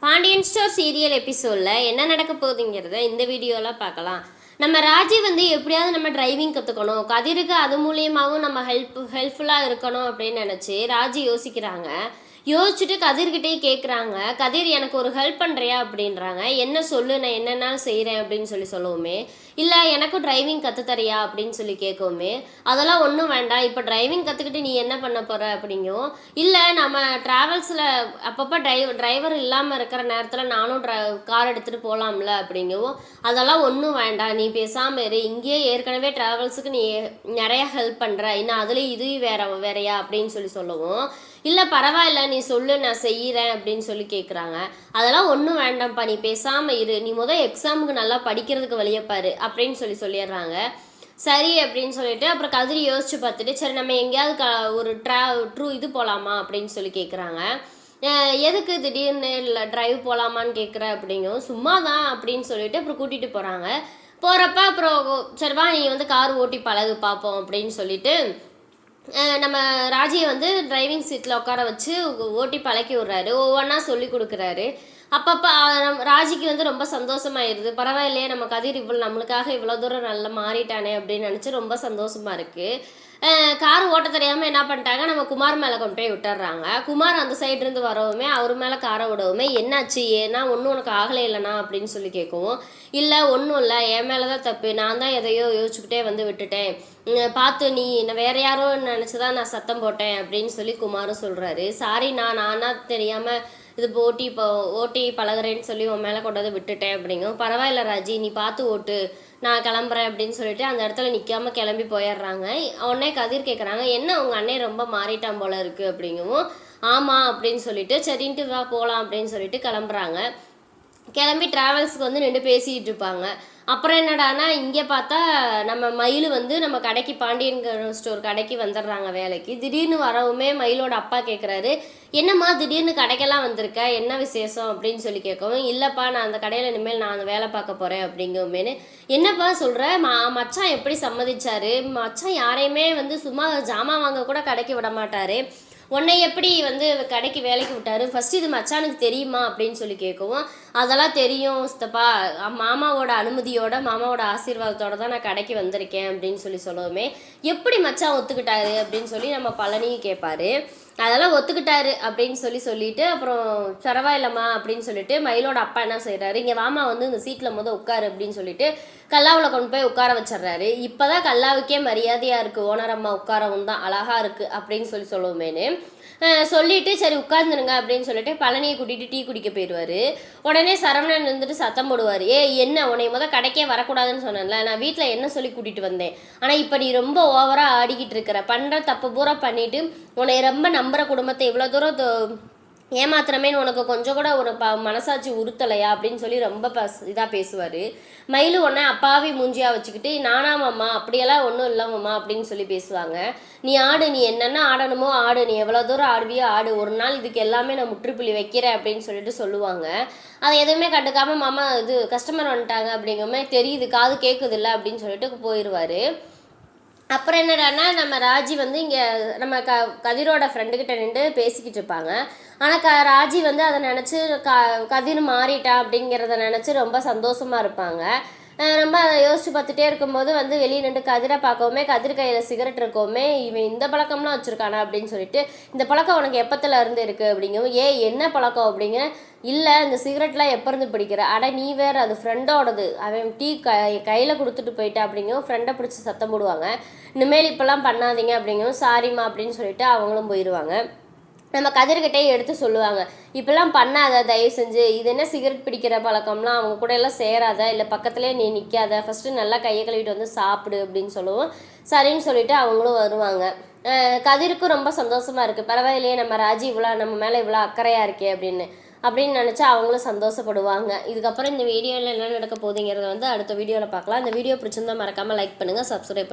Pandian store serial எபிசோடில் என்ன நடக்க போகுதுங்கிறத இந்த வீடியோவில் பார்க்கலாம். நம்ம ராஜி எப்படியாவது நம்ம டிரைவிங் கற்றுக்கணும், கதிருக்கு அது மூலியமாகவும் நம்ம ஹெல்ப்ஃபுல்லாக இருக்கணும் அப்படின்னு நினச்சி ராஜி யோசிக்கிறாங்க. யோசிச்சுட்டு கதிர்கிட்டே கேட்குறாங்க, கதிர் எனக்கு ஒரு ஹெல்ப் பண்ணுறியா அப்படின்றாங்க. என்ன சொல்லு, நான் என்னென்னாலும் செய்கிறேன் அப்படின்னு சொல்லவுமே, இல்லை எனக்கும் டிரைவிங் கற்றுத்தரியா அப்படின்னு சொல்லி கேட்கவுமே, அதெல்லாம் ஒன்றும் வேண்டாம், இப்போ டிரைவிங் கற்றுக்கிட்டு நீ என்ன பண்ண போகிற அப்படிங்கும். இல்லை நம்ம ட்ராவல்ஸில் அப்பப்போ டிரைவர் இல்லாமல் இருக்கிற நேரத்தில் நானும் கார் எடுத்துகிட்டு போகலாம்ல அப்படிங்கவும், அதெல்லாம் ஒன்றும் வேண்டாம், நீ பேசாமல் இரு, இங்கேயே ஏற்கனவே ட்ராவல்ஸுக்கு நீ நிறையா ஹெல்ப் பண்ணுற, இன்னும் அதுலேயும் இது வேறையா அப்படின்னு சொல்லவும், இல்லை பரவாயில்ல நீ சொல்லு நான் செய்கிறேன் அப்படின்னு சொல்லி கேட்குறாங்க. அதெல்லாம் ஒன்றும் வேண்டாம்ப்பா, நீ பேசாமல் இரு, நீ எக்ஸாமுக்கு நல்லா படிக்கிறதுக்கு வழியப்பாரு அப்படின்னு சொல்லிடுறாங்க. சரி அப்படின்னு சொல்லிட்டு அப்புறம் கதிரி யோசிச்சு பார்த்துட்டு, சரி நம்ம எங்கேயாவது ஒரு இது போகலாமா அப்படின்னு சொல்லி கேட்குறாங்க. எதுக்கு திடீர்னு இல்லை டிரைவ் போகலாமான்னு கேட்குற அப்படிங்கும். சும்மா தான் அப்படின்னு சொல்லிட்டு அப்புறம் கூட்டிகிட்டு போகிறாங்க. போகிறப்ப அப்புறம் சரிவா நீ கார் ஓட்டி பழகு பார்ப்போம் அப்படின்னு சொல்லிட்டு நம்ம ராஜியை டிரைவிங் சீட்டில் உட்கார வச்சு ஓட்டி பழக்கி விட்றாரு. ஒவ்வொன்றா சொல்லி கொடுக்குறாரு. அப்பப்போ ராஜிக்கு ரொம்ப சந்தோஷமாயிருது. பரவாயில்லையே நம்ம கதிர் நம்மளுக்காக இவ்வளோ தூரம் நல்லா மாறிட்டானே அப்படின்னு நினச்சி ரொம்ப சந்தோஷமாக இருக்குது. கார் ஓட்ட தெரியாமல் என்ன பண்ணிட்டாங்க, நம்ம குமார் மேலே கொண்டு போய் விட்டுறாங்க. குமார் அந்த சைட்லேருந்து வரவுமே அவர் மேலே காரை விடவுமே, என்னாச்சு ஏன்னா ஒன்றும் உனக்கு ஆகலை இல்லைனா அப்படின்னு சொல்லி கேட்கவும், இல்லை ஒன்றும் இல்லை என் மேலே தான் தப்பு, நான் தான் எதையோ யோசிச்சுக்கிட்டே விட்டுட்டேன், பார்த்து நீ நான் வேறு யாரோ நினச்சி தான் நான் சத்தம் போட்டேன் அப்படின்னு சொல்லி குமாரும் சொல்கிறாரு. சாரி நானா தெரியாமல் இது ஓட்டி பழகிறேன்னு சொல்லி உன் மேலே கொண்டு விட்டுட்டேன் அப்படிங்கும். பரவாயில்ல ராஜி நீ பார்த்து ஓட்டு, நான் கிளம்புறேன் அப்படின்னு சொல்லிட்டு அந்த இடத்துல நிற்காம கிளம்பி போயிடுறாங்க. உடனே கதிர் கேட்குறாங்க, என்ன உங்கள் அண்ணன் ரொம்ப மாறிட்டான் போல இருக்குது அப்படிங்கவும், ஆமாம் அப்படின்னு சொல்லிட்டு சரின்ட்டு வா போகலாம் அப்படின்னு சொல்லிட்டு கிளம்புறாங்க. கிளம்பி ட்ராவல்ஸுக்கு நின்று பேசிகிட்டு இருப்பாங்க. அப்புறம் என்னடானா இங்கே பார்த்தா நம்ம மயில் நம்ம கடைக்கு பாண்டியன் ஸ்டோர் கடைக்கு வந்துடுறாங்க வேலைக்கு. திடீர்னு வரவுமே மயிலோட அப்பா கேட்குறாரு, என்னம்மா திடீர்னு கடைக்கெல்லாம் வந்திருக்க, என்ன விசேஷம் அப்படின்னு சொல்லி கேட்கவும், இல்லைப்பா நான் அந்த கடையில் இனிமேல் நான் அந்த வேலை பார்க்க போகிறேன் அப்படிங்குமேனு. என்னப்பா சொல்கிற, மச்சான் எப்படி சம்மதிச்சாரு, மச்சான் யாரையுமே சும்மா ஜாமான் வாங்க கூட கடைக்கு விட மாட்டார், உன்னை எப்படி கடைக்கு வேலைக்கு விட்டாரு, ஃபஸ்ட்டு இது மச்சானுக்கு தெரியுமா அப்படின்னு சொல்லி கேட்கவும், அதெல்லாம் தெரியும் சித்தப்பா, மாமாவோட அனுமதியோட மாமாவோட ஆசீர்வாதத்தோட தான் நான் கடைக்கு வந்திருக்கேன் அப்படின்னு சொல்லவுமே, எப்படி மச்சான் ஒத்துக்கிட்டாரு அப்படின்னு சொல்லி நம்ம பழனியும் கேட்பாரு. அதெல்லாம் ஒத்துக்கிட்டாரு அப்படின்னு சொல்லிட்டு அப்புறம் பரவாயில்லம்மா அப்படின்னு சொல்லிட்டு மயிலோட அப்பா என்ன செய்கிறாரு, இங்கே வாமா இந்த சீட்டில் உட்காரு அப்படின்னு சொல்லிட்டு கல்லாவில் கொண்டு போய் உட்கார வச்சிட்றாரு. இப்போ தான் கல்லாவுக்கே மரியாதையாக இருக்குது, ஓனர் அம்மா உட்காரவும் தான் அழகாக இருக்குது அப்படின்னு சொல்லுவோமேனு சொல்லிட்டு சரி உட்காந்துருங்க அப்படின்னு சொல்லிட்டு பழனியை கூட்டிகிட்டு டீ குடிக்க போயிடுவார். உடனே சரவணன் சத்தம் போடுவார், என்ன உன்னை கடைக்கே வரக்கூடாதுன்னு சொன்னேன்ல, நான் வீட்டில் என்ன சொல்லி கூட்டிகிட்டு வந்தேன், ஆனால் இப்போ நீ ரொம்ப ஓவராக ஆடிக்கிட்டு இருக்கிற, பண்ணுற தப்பு பூரா பண்ணிவிட்டு உன்னை ரொம்ப நம்புகிற குடும்பத்தை இவ்வளோ தூரம் ஏமாத்திரமேன்னு உனக்கு கொஞ்சம் கூட ஒரு மனசாட்சி உறுத்தலையா அப்படின்னு சொல்லி ரொம்ப இதாக பேசுவார். மயிலு உடனே அப்பாவி மூஞ்சியாக வச்சுக்கிட்டு, நானாமாம்மா அப்படியெல்லாம் ஒன்றும் இல்லாமம்மா அப்படின்னு சொல்லி பேசுவாங்க. நீ ஆடு, நீ என்னென்ன ஆடணுமோ ஆடு, நீ எவ்வளோ தூரம் ஆடுவியோ ஆடு, ஒரு நாள் இதுக்கு எல்லாமே நான் முற்றுப்புள்ளி வைக்கிறேன் அப்படின்னு சொல்லிட்டு சொல்லுவாங்க. அதை எதுவுமே கண்டுக்காமல் மாமா இது கஸ்டமர் வந்துட்டாங்க அப்படிங்கமே தெரியுது, காது கேட்குது இல்லை அப்படின்னு சொல்லிட்டு போயிடுவார். அப்புறம் என்னடான்னா நம்ம ராஜி இங்கே நம்ம கதிரோட ஃப்ரெண்டுக்கிட்ட நின்று பேசிக்கிட்டு இருப்பாங்க. ஆனால் ராஜி அதை நினச்சி கதிர் மாறிட்டா அப்படிங்கிறத நினச்சி ரொம்ப சந்தோஷமாக இருப்பாங்க. ரொம்ப அதை யோசிச்சு பார்த்துட்டே இருக்கும்போது வெளியே நின்று கதிரை பார்க்கவுமே, கதிர் கையில் சிகரெட் இருக்கவுமே, இவன் இந்த பழக்கம்லாம் வச்சுருக்கானா அப்படின்னு சொல்லிட்டு, இந்த பழக்கம் உனக்கு எப்பத்தில் இருந்து இருக்குது அப்படிங்கவும், என்ன பழக்கம் அப்படிங்கிற, இல்லை இந்த சிகரெட்லாம் எப்போ இருந்து பிடிக்கிற, அட நீ வேறு அது ஃப்ரெண்டோடது, அவன் டீ கையில் கொடுத்துட்டு போயிட்டா அப்படிங்கவும் ஃப்ரெண்டை பிடிச்சி சத்தம் போடுவாங்க. இனிமேல் இப்போல்லாம் பண்ணாதீங்க அப்படிங்கவும் சாரிம்மா அப்படின்னு சொல்லிட்டு அவங்களும் போயிடுவாங்க. நம்ம கதிர்கிட்டே எடுத்து சொல்லுவாங்க, இப்பெல்லாம் பண்ணாத தயவு செஞ்சு, இது என்ன சிகரெட் பிடிக்கிற பழக்கம்லாம் அவங்க கூட எல்லாம் சேராத, இல்லை பக்கத்துலேயே நீ நிற்காத, ஃபஸ்ட்டு நல்லா கையை கழுவிட்டு சாப்பிடு அப்படின்னு சொல்லுவோம். சரின்னு சொல்லிட்டு அவங்களும் வருவாங்க. கதிருக்கும் ரொம்ப சந்தோஷமாக இருக்குது, பரவாயில்லையே நம்ம ராஜி நம்ம மேலே இவ்வளோ அக்கறையாக இருக்கே அப்படின்னு நினச்சா அவங்களும் சந்தோஷப்படுவாங்க. இதுக்கப்புறம் இந்த வீடியோவில் என்ன நடக்க போகுதுங்கிறத அடுத்த வீடியோவில் பார்க்கலாம். இந்த வீடியோ பிடிச்சிருந்தா மறக்காமல் லைக் பண்ணுங்கள், சப்ஸ்கிரைப் பண்ணுங்கள்.